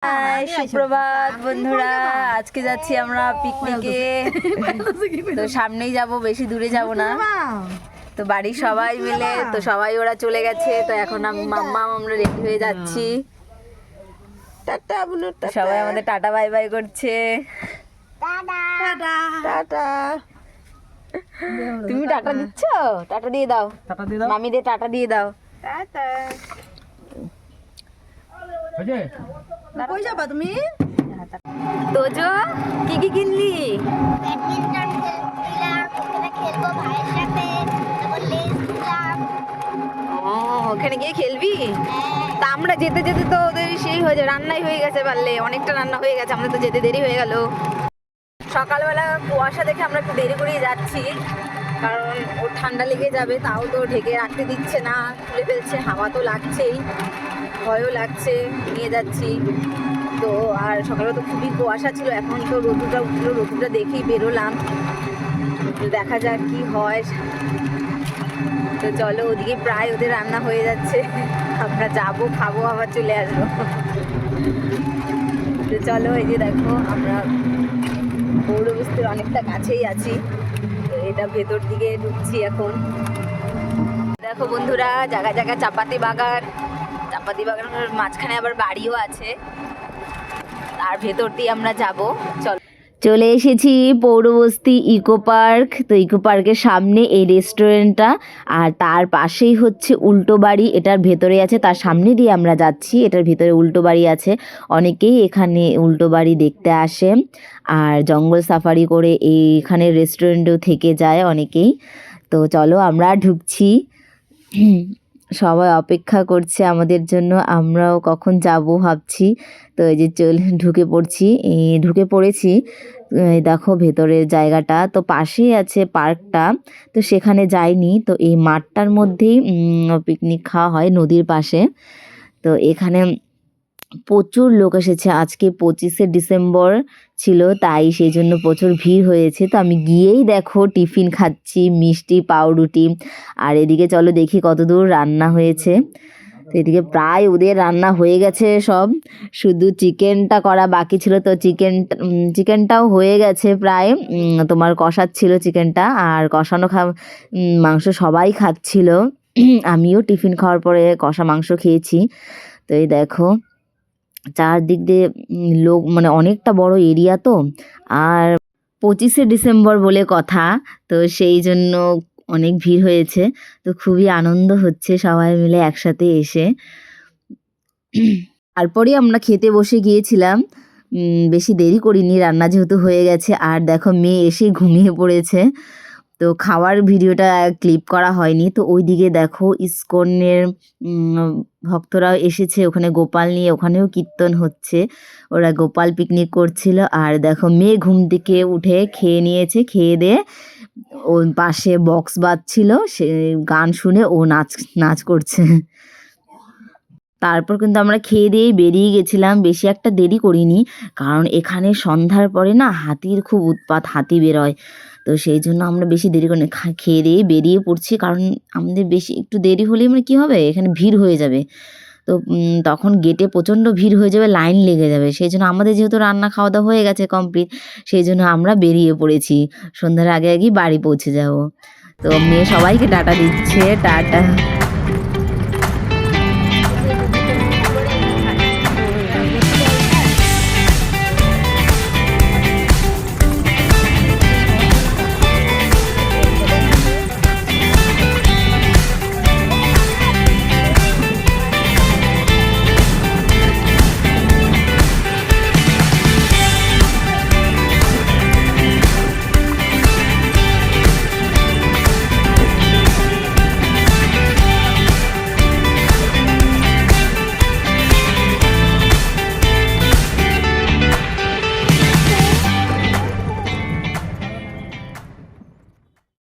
High, সুপ্রভাত বন্ধুরা। আজকে যাচ্ছি আমরা পিকনিকে। তো সামনেই যাব, বেশি দূরে যাব না। তো বাড়ির সবাই মিলে, তো সবাই ওরা চলে গেছে। তো এখন মাম্মা আমরা রেডি হয়ে যাচ্ছি। টাটা বলো, সবাই আমাদের টাটা বাই বাই করছে। টাটা। তুমি টাটা দিচ্ছ? টাটা দিয়ে দাও, মামিদের টাটা দিয়ে দাও। টাটা। কই যাবা তুমি? তোজো, কি কি কিনলি? ব্যাডমিন্টন খেলছিলাম, ওখানে খেলবো ভাইয়ের সাথে, তারপর লেস দিলাম। ও, ওখানে গিয়ে খেলবি? তা আমরা যেতে যেতে তো ওদের সেই হয়ে যায়, রান্নাই হয়ে গেছে। পারলে অনেকটা রান্না হয়ে গেছে, আমাদের তো যেতে দেরি হয়ে গেল। সকালবেলা কুয়াশা দেখে আমরা একটু দেরি করেই যাচ্ছি, কারণ ওর ঠান্ডা লেগে যাবে। তাও তো ঢেকে রাখতে দিচ্ছে না, খুলে ফেলছে। হাওয়া তো লাগছেই, ভয়ও লাগছে, নিয়ে যাচ্ছি। তো আর সকালে তো খুবই কুয়াশা ছিল, এখন তো রোদুটা উঠলো, রোদুটা দেখেই বেরোলাম। তো দেখা যাক কি হয়। তো চলো, ওদিকে প্রায় ওদের রান্না হয়ে যাচ্ছে, আমরা যাবো, খাবো, আবার চলে আসবো। তো চলো, এই যে দেখো আমরা পৌরবস্তির অনেকটা কাছেই আছি। তো এটা ভেতর দিকে ঢুকছি এখন। দেখো বন্ধুরা, জায়গায় জায়গায় চাপাতি বাগান, চাপাতি বাগানের মাঝখানে আবার বাড়িও আছে। তার ভেতর দিয়ে আমরা যাব। চলে এসেছি পৌরবস্তি ইকো পার্ক। তো ইকো পার্কের সামনে এই রেস্টুরেন্টটা, আর তার পাশেই হচ্ছে উল্টো বাড়ি। এটার ভেতরে আছে, তার সামনে দিয়ে আমরা যাচ্ছি। এটার ভিতরে উল্টো বাড়ি আছে। অনেকেই এখানে উল্টো বাড়ি দেখতে আসে, আর জঙ্গল সাফারি করে এইখানে রেস্টুরেন্টেও থেকে যায় অনেকেই। তো চলো, আমরা ঢুকছি। সবাই অপেক্ষা করছে আমাদের জন্য, আমরাও কখন যাব ভাবছি। তো এই যে ঢুকে পড়েছি। এই দেখো ভেতরের জায়গাটা, তো পাশেই আছে পার্কটা। তো সেখানে যাইনি। তো এই মাঠটার মধ্যেই পিকনিক খাওয়া হয় নদীর পাশে। তো এখানে প্রচুর লোক এসেছে। আজকে 25শে ডিসেম্বর ছিল, তাই সেই জন্য প্রচুর ভিড় হয়েছে। তো আমি গিয়েই দেখো টিফিন খাচ্ছি, মিষ্টি, পাউরুটি। আর এদিকে চলো দেখি কতদূর রান্না হয়েছে। তো এদিকে প্রায় ওদের রান্না হয়ে গেছে সব, শুধু চিকেনটা করা বাকি ছিল। তো চিকেনটাও হয়ে গেছে প্রায়। তোমার কষাচ্ছিল চিকেনটা, আর কষানো মাংস সবাই খাচ্ছিল। আমিও টিফিন খাওয়ার পরে কষা মাংস খেয়েছি। তো এই দেখো চারদিক দিয়ে লোক, মানে অনেকটা বড় এরিয়া তো। আর 25শে ডিসেম্বর বলে কথা, তো সেই জন্য অনেক ভিড় হয়েছে। তো খুবই আনন্দ হচ্ছে সবাই মিলে একসাথে এসে। তারপরেই আমরা খেতে বসে গিয়েছিলাম। বেশি দেরি করিনি, রান্না যেহেতু হয়ে গেছে। আর দেখো মেয়ে এসে ঘুমিয়ে পড়েছে। তো খাওয়ার ভিডিওটা ক্লিপ করা হয়নি। তো ওইদিকে দেখো ইসকনের ভক্তরাও এসেছে ওখানে গোপাল নিয়ে, ওখানেও কীর্তন হচ্ছে। ওরা গোপাল পিকনিক করছিল। আর দেখো মেয়ে ঘুম থেকে উঠে খেয়ে নিয়েছে, খেয়ে দিয়ে ওর পাশে বক্স বাজছিল, সে গান শুনে ও নাচ করছে। তারপর কিন্তু আমরা খেয়ে দিয়েই বেরিয়ে গেছিলাম, বেশি একটা দেরি করিনি, কারণ এখানে সন্ধ্যার পরে না হাতির খুব উৎপাত, হাতি বেরোয়। তো সেই জন্য আমরা বেশি দেরি করিনি, খেয়ে দিয়েই বেরিয়ে পড়ছি। কারণ আমাদের বেশি একটু দেরি হলেই মানে কী হবে, এখানে ভিড় হয়ে যাবে। তো তখন গেটে প্রচণ্ড ভিড় হয়ে যাবে, লাইন লেগে যাবে। সেই জন্য আমাদের যেহেতু রান্না খাওয়া দাওয়া হয়ে গেছে কমপ্লিট, সেই জন্য আমরা বেরিয়ে পড়েছি। সন্ধ্যার আগে আগেই বাড়ি পৌঁছে যাব। তো মেয়ে সবাইকে টাটা দিচ্ছে, টাটা।